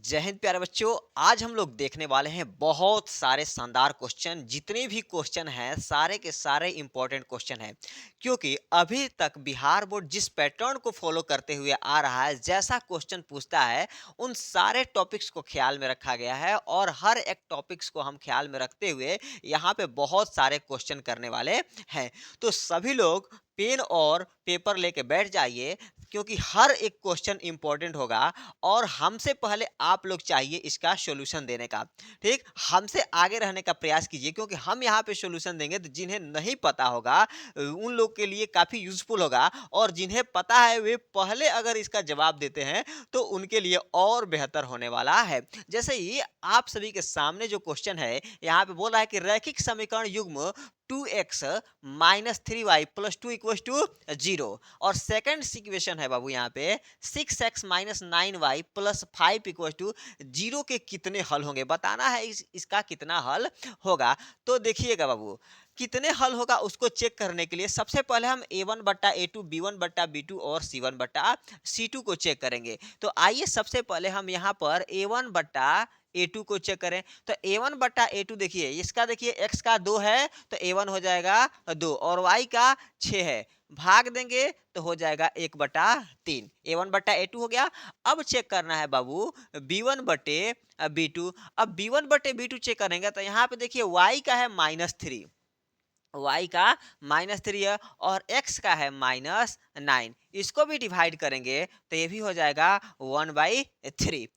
जय हिंद प्यारे बच्चों। आज हम लोग देखने वाले हैं बहुत सारे शानदार क्वेश्चन। जितने भी क्वेश्चन हैं सारे के सारे इंपॉर्टेंट क्वेश्चन हैं, क्योंकि अभी तक बिहार बोर्ड जिस पैटर्न को फॉलो करते हुए आ रहा है, जैसा क्वेश्चन पूछता है उन सारे टॉपिक्स को ख्याल में रखा गया है और हर एक टॉपिक्स को हम ख्याल में रखते हुए यहाँ पे बहुत सारे क्वेश्चन करने वाले हैं। तो सभी लोग पेन और पेपर लेके बैठ जाइए, क्योंकि हर एक क्वेश्चन इंपॉर्टेंट होगा और हमसे पहले आप लोग चाहिए इसका सॉल्यूशन देने का। ठीक, हमसे आगे रहने का प्रयास कीजिए, क्योंकि हम यहाँ पे सॉल्यूशन देंगे तो जिन्हें नहीं पता होगा उन लोग के लिए काफ़ी यूजफुल होगा, और जिन्हें पता है वे पहले अगर इसका जवाब देते हैं तो उनके लिए और बेहतर होने वाला है। जैसे ही आप सभी के सामने जो क्वेश्चन है यहाँ पे बोल रहा है कि रैखिक समीकरण युग्म 2x minus 3y plus 2 equal to 0, और सेकंड इक्वेशन है बाबू यहाँ पे 6x minus 9y plus 5 equal to 0 के कितने हल होंगे, बताना है इसका कितना हल होगा। तो देखिएगा बाबू, कितने हल होगा उसको चेक करने के लिए सबसे पहले हम a1 बट्टा a2 b1 बट्टा b2 और c1 बट्टा c2 को चेक करेंगे। तो आइए सबसे पहले हम यहाँ पर a1 बट्टा a2 को चेक करें। तो a1 बट्टा a2 देखिए, इसका देखिए x का 2 है तो a1 हो जाएगा 2, और y का 6 है, भाग देंगे तो हो जाएगा 1/3। a1 बट्टा a2 हो गया। अब चेक करना है बाबू b1 बटे b2। अब b1 बटे b2 चेक करेंगे तो यहाँ पे देखिए y का है -3, y का -3 है, और x का है -9। इसको भी डिवाइड करेंगे तो ये भी हो जाएगा 1/3।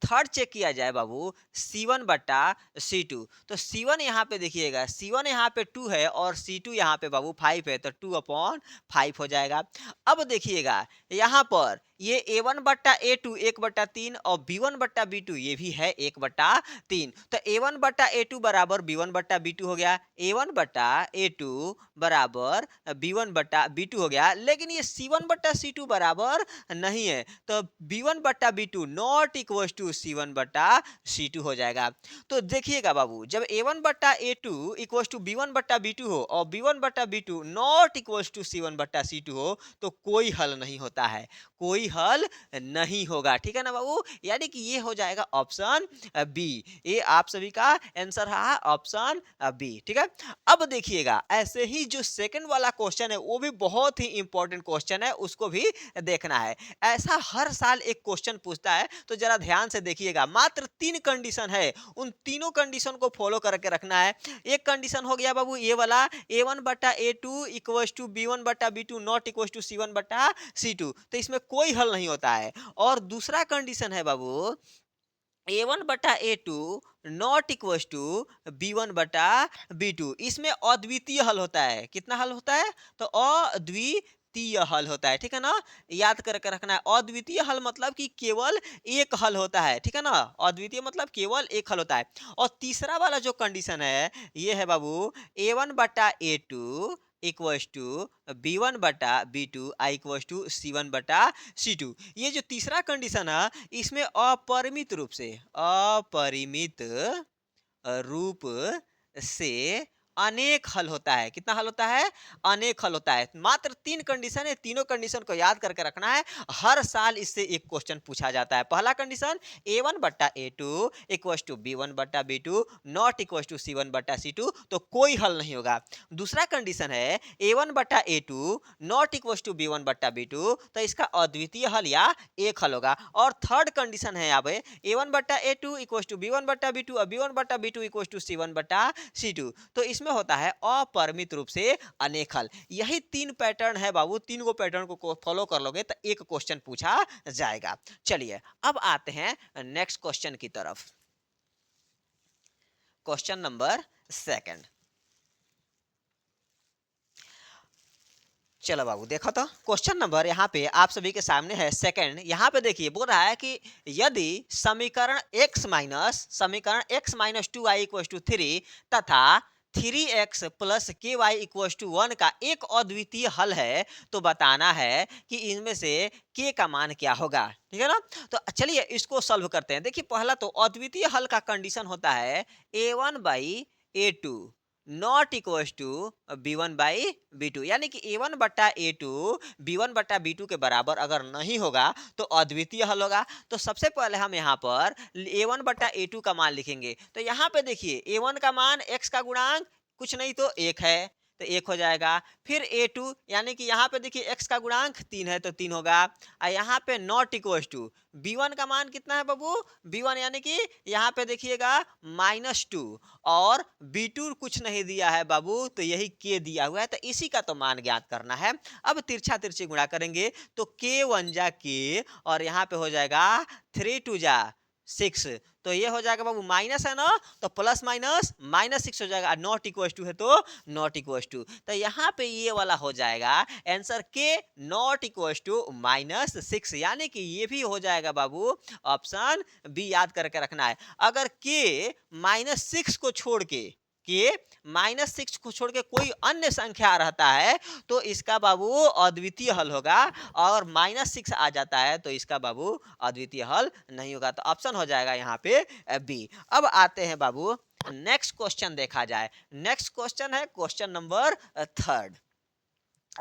थर्ड चेक किया जाए बाबू c1 बट्टा c2। तो c1 यहाँ पे देखिएगा, c1 यहाँ पे 2 है और c2 यहाँ पे बाबू 5 है, तो 2/5 हो जाएगा। अब देखिएगा यहाँ पर ये a1 बट्टा a2 1/3 और b1 बट्टा b2 ये भी है 1/3। तो a1 बट्टा a2 बराबर b1 बट्टा b2 हो गया, a1 बट्टा a2 बराबर b1 बट्टा b2 हो गया। लेकिन ये c1 बट्टा c2 बराबर नहीं है, तो b1 बट्टा b2 not equal to c1 बट्टा c2 हो जाएगा। तो देखिएगा बाबू, जब a1 बट्टा a2 इक्वल टू b1 बट्टा b2 हो और b1 बट्टा b2 not equal to c1 बट्टा c2 हो तो कोई हल नहीं होता है, कोई हल नहीं होगा। ठीक है ना बाबू, यानी कि ये हो जाएगा ऑप्शन बी। ये आप सभी का आंसर है ऑप्शन बी। ठीक है, अब देखिएगा ऐसे ही जो सेकंड वाला क्वेश्चन है वो भी बहुत ही इंपॉर्टेंट क्वेश्चन है, उसको भी देखना है। ऐसा हर साल एक क्वेश्चन पूछता है, तो जरा ध्यान से देखिएगा। मात्र 3 कंडीशन है, उन तीनों कंडीशन को फॉलो करके रखना है। एक कंडीशन हो गया बाबू ये वाला a1 बट्टा a2 इक्वल टू b1 बट्टा b2 not equal to c1 बट्टा c2, तो इसमें कोई हल नहीं होता है। और दूसरा कंडीशन है बाबू a1 बटा a2 not equal to b1 बटा b2, इसमें अद्वितीय हल होता है। कितना हल होता है? तो अद्वितीय हल होता है। ठीक है ना, याद करके रखना है। अद्वितीय हल मतलब कि केवल एक हल होता है। ठीक है ना, अद्वितीय मतलब केवल एक हल होता है। और तीसरा वाला जो कंडीशन है ये है बाबू a1 बटा a2 इक्वल्स टू b1 बटा b2 I equals to c1 बटा c2। ये जो तीसरा कंडीशन है इसमें अपरिमित रूप से अनेक हल होता है। कितना हल होता है? अनेक हल होता है। मात्र 3 कंडीशन है, तीनों कंडीशन को याद करके रखना है। हर साल इससे एक क्वेश्चन पूछा जाता है। पहला कंडीशन a1 बट्टा a2 इक्वल्स टू b1 बट्टा b2 not equals to c1 बट्टा c2, तो कोई हल नहीं होगा। दूसरा कंडीशन है a1 बट्टा a2 not equals to b1 बट्टा b2, तो इसका अद्वितीय हल या एक हल होगा। और थर्ड कंडीशन है यहाँ पे a1 बट्टा a2 इक्वल्स टू b1 बट्टा b2 और b1 बट्टा b2 इक्वल्स टू c1 बट्टा c2, तो इसमें होता है अपरिमित रूप से अनेक हल। यही 3 पैटर्न है बाबू, 3 गो पैटर्न को फॉलो कर लोगे तो एक क्वेश्चन पूछा जाएगा। चलिए अब आते हैं नेक्स्ट क्वेश्चन की तरफ। Question number 2। चलो बाबू देखो, तो क्वेश्चन नंबर यहाँ पे आप सभी के सामने है 2। यहाँ पे देखिए बोल रहा है कि यदि समीकरण x minus 2y equal to 3 तथा 3x प्लस के वाई इक्वल टू 1 का एक अद्वितीय हल है, तो बताना है कि इनमें से k का मान क्या होगा। ठीक है ना, तो चलिए इसको सॉल्व करते हैं। देखिए पहला तो अद्वितीय हल का कंडीशन होता है a1 by a2 not equal to B1/B2, यानी कि A1/A2 B1/B2 के बराबर अगर नहीं होगा तो अद्वितीय हल होगा। तो सबसे पहले हम यहाँ पर A1/A2 का मान लिखेंगे। तो यहाँ पे देखिए A1 का मान x का गुणांक कुछ नहीं तो 1 है, तो 1 हो जाएगा। फिर A2 यानी कि यहाँ पे देखिए x का गुणांक 3 है तो 3 होगा। और यहाँ पे नॉट इक्वल टू B1 का मान कितना है बाबू, B1 यानी कि यहाँ पे देखिएगा -2, और B2 कुछ नहीं दिया है बाबू, तो यही K दिया हुआ है, तो इसी का तो मान ज्ञात करना है। अब तिरछा तिरछी गुणा करेंगे तो K1 जा K, और यहाँ पे हो जाएगा 3 2 जा 6, तो ये हो जाएगा बाबू माइनस है ना, तो प्लस माइनस -6 हो जाएगा। नॉट इक्वल टू है तो नॉट इक्वल टू, तो यहाँ पे ये वाला हो जाएगा आंसर के नॉट इक्वल टू -6, यानी कि ये भी हो जाएगा बाबू ऑप्शन बी। याद करके रखना है। अगर के -6 को छोड़ के -6 को छोड़ के कोई अन्य संख्या रहता है तो इसका बाबू अद्वितीय हल होगा, और -6 आ जाता है तो इसका बाबू अद्वितीय हल नहीं होगा। तो ऑप्शन हो जाएगा यहाँ पे बी। अब आते हैं बाबू नेक्स्ट क्वेश्चन देखा जाए। नेक्स्ट क्वेश्चन है क्वेश्चन नंबर 3।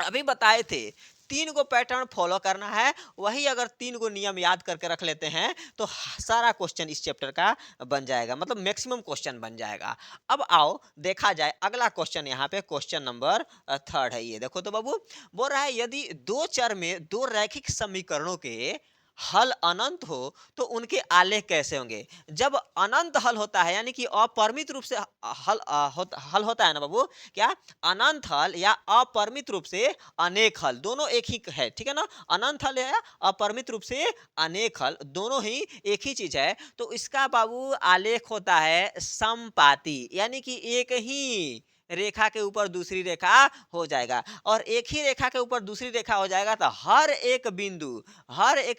अभी बताए थे 3 गो पैटर्न फॉलो करना है, वही अगर 3 गो नियम याद करके रख लेते हैं तो सारा क्वेश्चन इस चैप्टर का बन जाएगा, मतलब मैक्सिमम क्वेश्चन बन जाएगा। अब आओ देखा जाए अगला क्वेश्चन। यहाँ पे क्वेश्चन नंबर 3 है। ये देखो तो बाबू बोल रहा है यदि दो चर में दो रैखिक समीकरणों के हल अनंत हो तो उनके आलेख कैसे होंगे। जब अनंत हल होता है यानी कि अपरिमित रूप से हल होता है ना बाबू, क्या अनंत हल या अपरिमित रूप से अनेक हल दोनों एक ही है, ठीक है ना। अनंत हल या अपरिमित रूप से अनेक हल दोनों ही एक ही चीज है, तो इसका बाबू आलेख होता है समपाती, यानी कि एक ही रेखा के ऊपर दूसरी रेखा हो जाएगा, और एक ही रेखा के ऊपर दूसरी रेखा हो जाएगा तो हर एक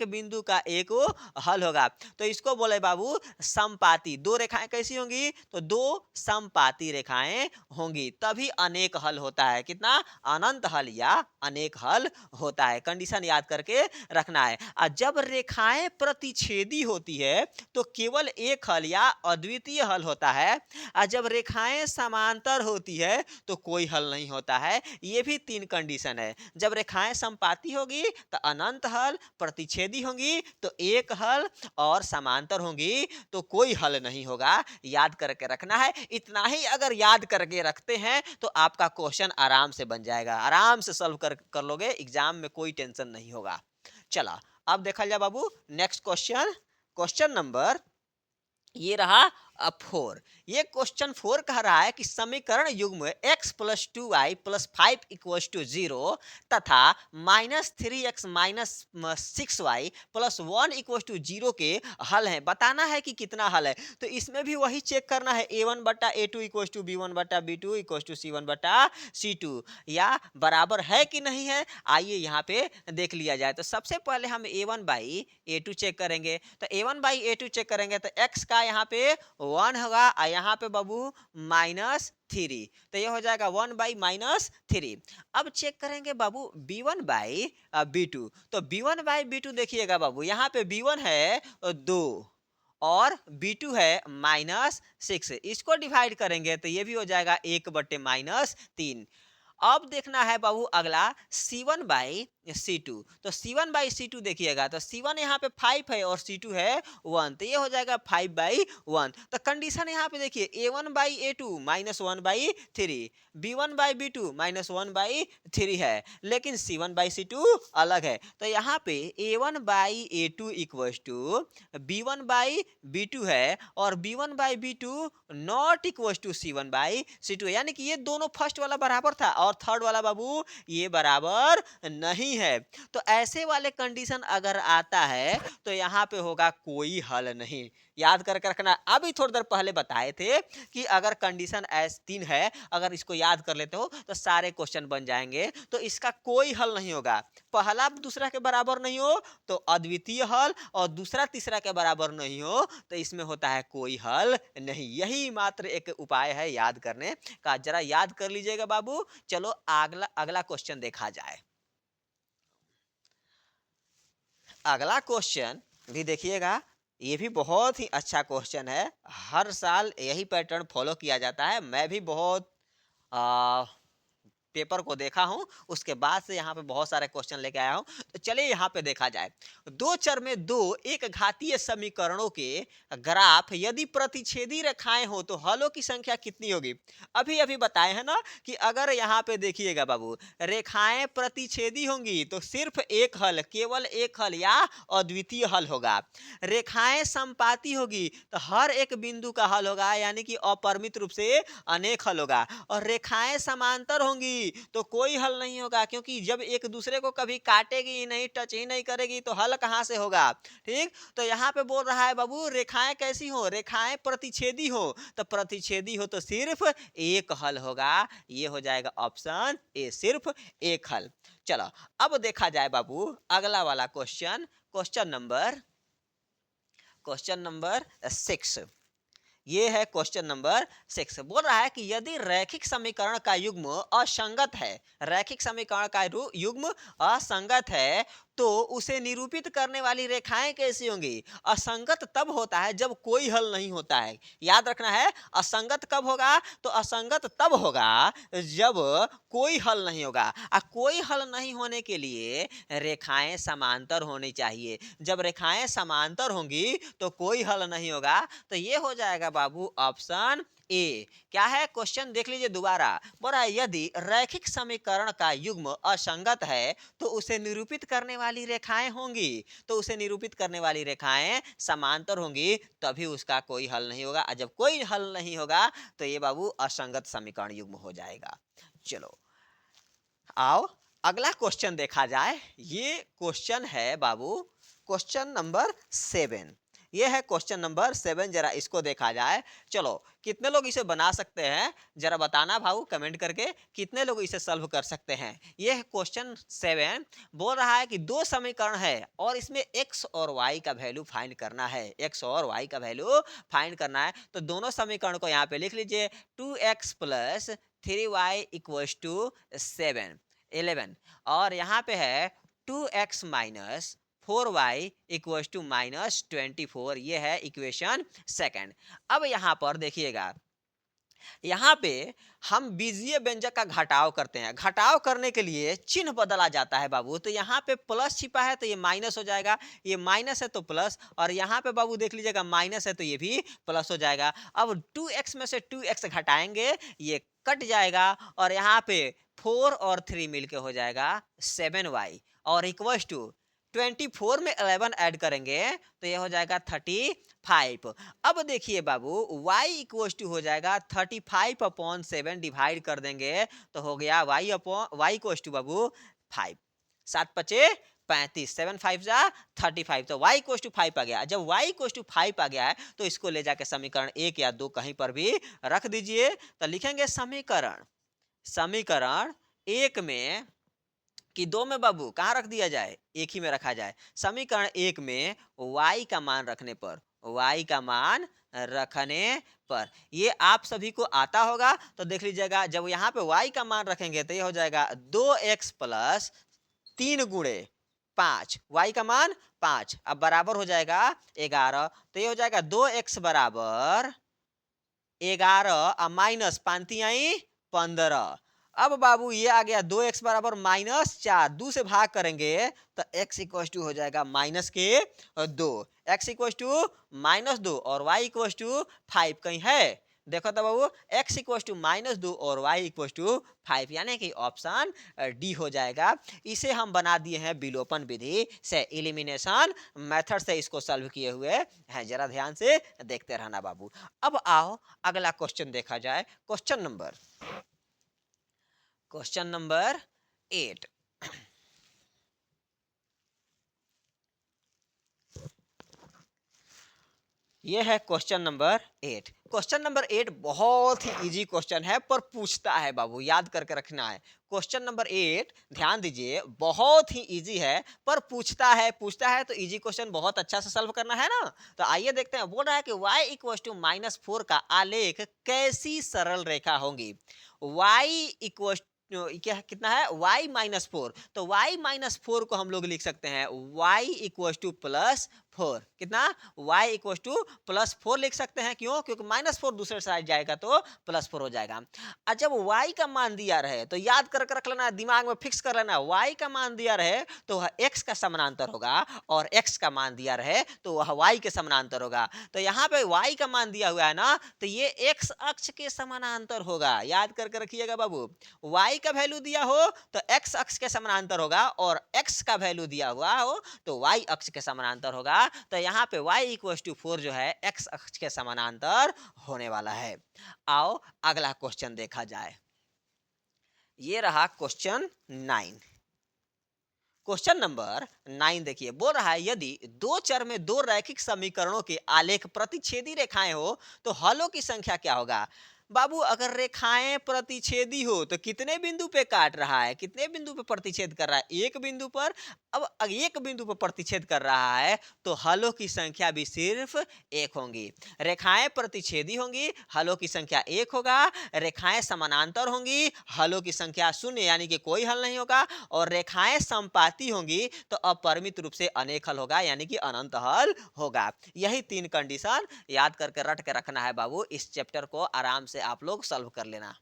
बिंदु का एक हल होगा। तो इसको बोले बाबू समपाती। दो रेखाएं कैसी होंगी, तो दो समपाती रेखाएं होंगी, तभी अनेक हल होता है। कितना, अनंत हल या अनेक हल होता है। कंडीशन याद करके रखना है। और जब रेखाएं प्रतिच्छेदी होती है तो केवल एक हल या अद्वितीय हल होता है, और जब रेखाएं समांतर होती है तो कोई हल नहीं होता है। ये भी 3 कंडीशन है। जब रेखाएं समपाती होगी तो अनंत हल, प्रतिच्छेदी होंगी तो एक हल, और समांतर होंगी तो कोई हल नहीं होगा। याद करके रखना है। इतना ही अगर याद करके रखते हैं तो आपका क्वेश्चन आराम से बन जाएगा, आराम से सॉल्व कर लोगे, एग्जाम में कोई टेंशन नहीं होगा। चला अब देखा जाए बाबू नेक्स्ट क्वेश्चन। क्वेश्चन नंबर ये रहा 4। ये क्वेश्चन 4 कह रहा है कि समीकरण युग्म x + 2y + 5 = 0 तथा -3x - 6y + 1 = 0 के हल हैं। बताना है कि कितना हल है। तो इसमें भी वही चेक करना है, A1/A2 = B1/B2 = C1/C2, या बराबर है कि नहीं है। आइए यहाँ पे देख लिया जाए। तो सबसे पहले हम A1/A2 चेक करेंगे। तो A1/A2 चेक करेंगे तो x का यहाँ पे 1 होगा, और यहाँ पे बाबू -3, तो ये हो जाएगा 1/-3। अब चेक करेंगे बाबू B1/B2। तो B1/B2 देखिएगा बाबू, यहाँ पे B1 है 2 और B2 है -6, इसको डिवाइड करेंगे तो ये भी हो जाएगा 1/-3। अब देखना है बाबू अगला C1/C2। तो C1/C2 देखिएगा, तो C1 यहाँ पे 5 है और C2 है 1, तो ये हो जाएगा 5/1। तो कंडीशन यहाँ पे देखिए A1/A2 -1/3, B1/B2 -1/3 है, लेकिन C1/C2 अलग है। तो यहाँ पे A1/A2 = B1/B2 है, और B1/B2 not equal to C1/C2, यानी कि ये दोनों फर्स्ट वाला बराबर था और थर्ड वाला बाबू ये बराबर नहीं है। तो ऐसे वाले कंडीशन अगर आता है तो यहाँ पे होगा कोई हल नहीं। याद करके रखना। अभी थोड़ी देर पहले बताए थे कि अगर कंडीशन ऐस 3 है, अगर इसको याद कर लेते हो तो सारे क्वेश्चन बन जाएंगे। तो इसका कोई हल नहीं होगा। पहला दूसरा के बराबर नहीं हो तो अद्वितीय हल, और दूसरा तीसरा के बराबर नहीं हो तो इसमें होता है कोई हल नहीं। यही मात्र एक उपाय है याद करने का। जरा याद कर लीजिएगा बाबू। चलो अगला अगला क्वेश्चन देखा जाए। अगला क्वेश्चन भी देखिएगा, ये भी बहुत ही अच्छा क्वेश्चन है। हर साल यही पैटर्न फॉलो किया जाता है। मैं भी बहुत पेपर को देखा हूं, उसके बाद से यहाँ पे बहुत सारे क्वेश्चन लेके आया हूं। तो चलिए यहाँ पे देखा जाए। दो चर में दो एक घातीय समीकरणों के ग्राफ यदि प्रतिच्छेदी रेखाएं हो तो हलों की संख्या कितनी होगी। अभी अभी बताए हैं ना कि अगर यहाँ पे देखिएगा बाबू, रेखाएं प्रतिच्छेदी होंगी तो सिर्फ एक हल, केवल एक हल या अद्वितीय हल होगा। रेखाएं संपाती होगी तो हर एक बिंदु का हल होगा, यानी कि अपरिमित रूप से अनेक हल होगा। और रेखाएं समांतर होंगी तो कोई हल नहीं होगा, क्योंकि जब एक दूसरे को कभी काटेगी ही नहीं, टच ही नहीं करेगी, तो हल कहां से होगा। ठीक, तो यहाँ पे बोल रहा है बाबू रेखाएं कैसी हो, रेखाएं प्रतिच्छेदी हो, तो प्रतिच्छेदी हो तो सिर्फ एक हल होगा। ये हो जाएगा ऑप्शन ए, सिर्फ एक हल। चलो अब देखा जाए बाबू अगला वाला क्वेश्चन, क्वेश्चन नंबर 6। ये है क्वेश्चन नंबर 6। बोल रहा है कि यदि रैखिक समीकरण का युग्म असंगत है, रैखिक समीकरण का युग्म असंगत है तो उसे निरूपित करने वाली रेखाएं कैसी होंगी। असंगत तब होता है जब कोई हल नहीं होता है। याद रखना है, असंगत कब होगा, तो असंगत तब होगा जब कोई हल नहीं होगा। और कोई हल नहीं होने के लिए रेखाएं समांतर होनी चाहिए। जब रेखाएं समांतर होंगी तो कोई हल नहीं होगा। तो ये हो जाएगा बाबू ऑप्शन ए। क्या है क्वेश्चन देख लीजिए दोबारा। बोल रहा है यदि रैखिक समीकरण का युग्म असंगत है तो उसे निरूपित करने वाली रेखाएं होंगी, तो उसे निरूपित करने वाली रेखाएं समांतर होंगी, तभी उसका कोई हल नहीं होगा। और जब कोई हल नहीं होगा तो ये बाबू असंगत समीकरण युग्म हो जाएगा। चलो आओ अगला क्वेश्चन देखा जाए। ये क्वेश्चन है बाबू क्वेश्चन नंबर 7। ये है क्वेश्चन नंबर 7, जरा इसको देखा जाए। चलो कितने लोग इसे बना सकते हैं जरा बताना भाऊ कमेंट करके, कितने लोग इसे सॉल्व कर सकते हैं। ये है क्वेश्चन 7। बोल रहा है कि दो समीकरण है और इसमें x और y का वैल्यू फाइंड करना है, x और y का वैल्यू फाइंड करना है। तो दोनों समीकरण को यहाँ पे लिख लीजिए। 2x plus 3y equals to 11 और यहाँ पे है 2x minus 4y equals to minus 24। ये है इक्वेशन सेकंड। अब यहाँ पर देखिएगा, यहाँ पे हम बीजीय व्यंजक का घटाव करते हैं। घटाव करने के लिए चिन्ह बदला जाता है बाबू। तो यहाँ पे प्लस छिपा है तो ये माइनस हो जाएगा, ये माइनस है तो प्लस, और यहाँ पे बाबू देख लीजिएगा माइनस है तो ये भी प्लस हो जाएगा। अब 2x में से 2x घटाएंगे, ये कट जाएगा, और यहाँ पे 4 और 3 मिलके हो जाएगा 7y और इक्वल्स टू 24 में 11 ऐड करेंगे तो ये हो जाएगा 35। अब देखिए बाबू y इक्वल्स टू हो जाएगा 35/7, डिवाइड कर देंगे तो हो गया y इक्वल्स टू बाबू 5। 7 पचे 35, 7 5 जा 35, तो y इक्वल्स टू 5 आ गया। जब y इक्वल्स टू 5 आ गया है तो इसको ले जाके समीकरण 1 या 2 कहीं पर भी रख दीजिए। तो लिखेंगे समीकरण 1 में कि 2 में बाबू कहाँ रख दिया जाए, एक ही में रखा जाए। समीकरण 1 में y का मान रखने पर, y का मान रखने पर ये आप सभी को आता होगा। तो देख लीजिएगा जब यहाँ पे y का मान रखेंगे तो ये हो जाएगा 2x प्लस 3 गुणे 5, y का मान 5, अब बराबर हो जाएगा 11। तो ये हो जाएगा 2x बराबर 11 माइनस 5 आई 15। अब बाबू ये आ गया 2x बराबर -4, 2 से भाग करेंगे तो x इक्वल टू हो जाएगा -2, x इक्वल टू -2 और y इक्वल टू 5 कहीं है। देखो तो बाबू x इक्वल टू -2 और y इक्वल टू 5, यानी कि ऑप्शन डी हो जाएगा। इसे हम बना दिए हैं विलोपन विधि से, एलिमिनेशन मेथड से इसको सॉल्व किए हुए हैं। जरा ध्यान से देखते रहना बाबू। अब आओ अगला क्वेश्चन देखा जाए। Question number 8। ये है क्वेश्चन नंबर 8। क्वेश्चन नंबर 8 बहुत ही इजी क्वेश्चन है पर पूछता है बाबू, याद करके रखना है। क्वेश्चन नंबर 8 ध्यान दीजिए, बहुत ही इजी है पर पूछता है तो इजी क्वेश्चन बहुत अच्छा से सॉल्व करना है ना। तो आइए देखते हैं। बोल रहा है कि y इक्वल टू -4 का आलेख कैसी सरल रेखा होगी। y इक्वल क्या कितना है, y -4, तो y -4 को हम लोग लिख सकते हैं y इक्वल टू प्लस 4 कितना y इक्वल टू +4 लिख सकते हैं, क्यों? क्योंकि -4 दूसरे साइड जाएगा तो +4 हो जाएगा। और जब y का मान दिया रहे तो याद करके रख लेना, दिमाग में फिक्स कर लेना, y का मान दिया रहे तो वह x का समानांतर होगा, और x का मान दिया रहे तो वह y के समानांतर होगा। तो यहाँ पे y का मान दिया हुआ है ना, तो ये x अक्ष के समानांतर होगा। याद करके रखिएगा बाबू, y का वैल्यू दिया हो तो x अक्ष के समानांतर होगा, और x का वैल्यू दिया हुआ हो तो y अक्ष के समानांतर होगा। तो यहाँ पे y इक्वल टू 4 जो है x अक्ष के समानांतर होने वाला है। आओ अगला क्वेश्चन देखा जाए। ये रहा क्वेश्चन 9। क्वेश्चन नंबर 9 देखिए, बोल रहा है यदि दो चर में दो रैखिक समीकरणों के आलेख प्रतिच्छेदी रेखाएं हो तो हलों की संख्या क्या होगा? बाबू अगर रेखाएं प्रतिच्छेदी हो तो कितने बिंदु पे काट रहा है, कितने बिंदु पे प्रतिच्छेद कर रहा है? एक बिंदु पर। अब एक बिंदु पर प्रतिच्छेद कर रहा है तो हलों की संख्या भी सिर्फ एक होंगी। रेखाएं प्रतिच्छेदी होंगी, हलों की संख्या एक होगा। रेखाएं समानांतर होंगी, हलों की संख्या शून्य यानी कि कोई हल नहीं होगा। और रेखाएं समपाती होंगी तो अपरिमित रूप से अनेक हल होगा, यानी कि अनंत हल होगा। यही 3 कंडीशन याद करके रट के रखना है बाबू। इस चैप्टर को आराम से आप लोग सॉल्व कर लेना।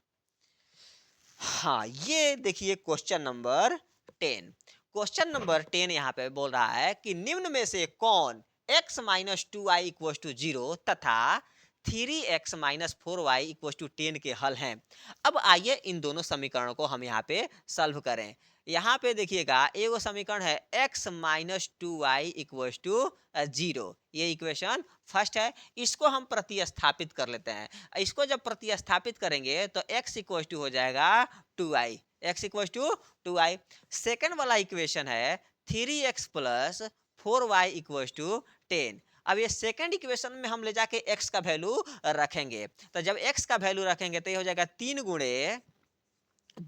हाँ, ये देखिए क्वेश्चन नंबर 10। क्वेश्चन नंबर 10 यहाँ पे बोल रहा है कि निम्न में से कौन x minus 2y equal to 0 तथा 3x minus 4y equal to 10 के हल हैं। अब आइए इन दोनों समीकरणों को हम यहाँ पे सॉल्व करें। यहाँ पे देखिएगा, एगो समीकरण है x minus 2y equal to 0, ये इक्वेशन फर्स्ट है। इसको हम प्रतिस्थापित कर लेते हैं। इसको जब प्रतिस्थापित करेंगे तो x इक्वल टू हो जाएगा 2y, x equal to 2y। Second वाला इक्वेशन है 3x plus 4y equal to 10। अब ये सेकेंड इक्वेशन में हम ले जाके x का वैल्यू रखेंगे, तो जब x का वैल्यू रखेंगे तो ये हो जाएगा 3 गुणे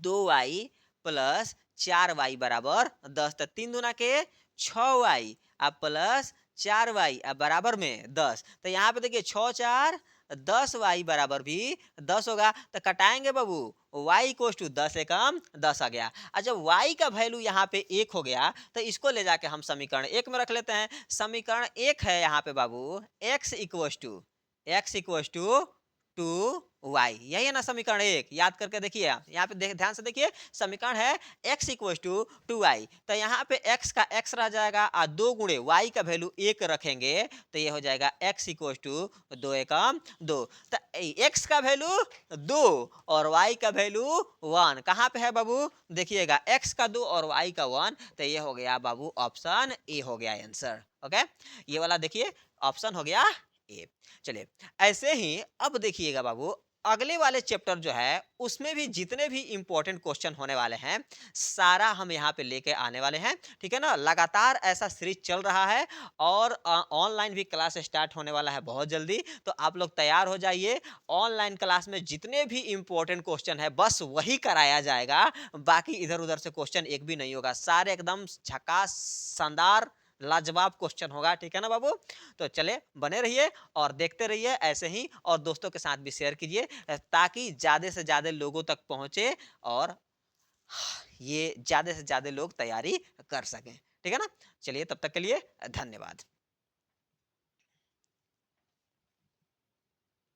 2y प्लस 4y बराबर 10। तो 3 दूना के 6y अब प्लस 4y अब बराबर में 10। तो यहाँ पे देखिए 6 4 10y बराबर भी 10 होगा। तो कटाएंगे बाबू, y इक्वल टू 10 एकम 10 आ गया। और जब y का वैल्यू यहाँ पे 1 हो गया तो इसको ले जाके हम समीकरण 1 में रख लेते हैं। समीकरण 1 है यहाँ पे बाबू x इक्वल टू 2y, यही है ना समीकरण 1। याद करके देखिए, यहाँ पे ध्यान से देखिए, समीकरण है x इक्वल टू 2y। तो यहाँ पे x का x रह जाएगा और 2 गुणे y का वैल्यू 1 रखेंगे तो ये हो जाएगा x इक्वल टू 2 एकम 2। तो x का वैल्यू 2 और y का वैल्यू 1 कहाँ पे है बाबू? देखिएगा, x का 2 और y का 1, तो ये हो गया बाबू ऑप्शन ए हो गया आंसर। ओके, ये वाला देखिए ऑप्शन हो गया ए। चलिए, ऐसे ही अब देखिएगा बाबू, अगले वाले चैप्टर जो है उसमें भी जितने भी इंपॉर्टेंट क्वेश्चन होने वाले हैं सारा हम यहाँ पे लेके आने वाले हैं। ठीक है ना, लगातार ऐसा सीरीज चल रहा है और ऑनलाइन भी क्लास स्टार्ट होने वाला है बहुत जल्दी। तो आप लोग तैयार हो जाइए। ऑनलाइन क्लास में जितने भी इंपॉर्टेंट क्वेश्चन है बस वही कराया जाएगा, बाकी इधर उधर से क्वेश्चन एक भी नहीं होगा। सारे एकदम झकास शानदार लाजवाब क्वेश्चन होगा। ठीक है ना बाबू? तो चले बने रहिए और देखते रहिए ऐसे ही, और दोस्तों के साथ भी शेयर कीजिए ताकि ज्यादा से ज्यादा लोगों तक पहुंचे और ये ज्यादा से ज्यादा लोग तैयारी कर सकें। ठीक है ना? चलिए, तब तक के लिए धन्यवाद।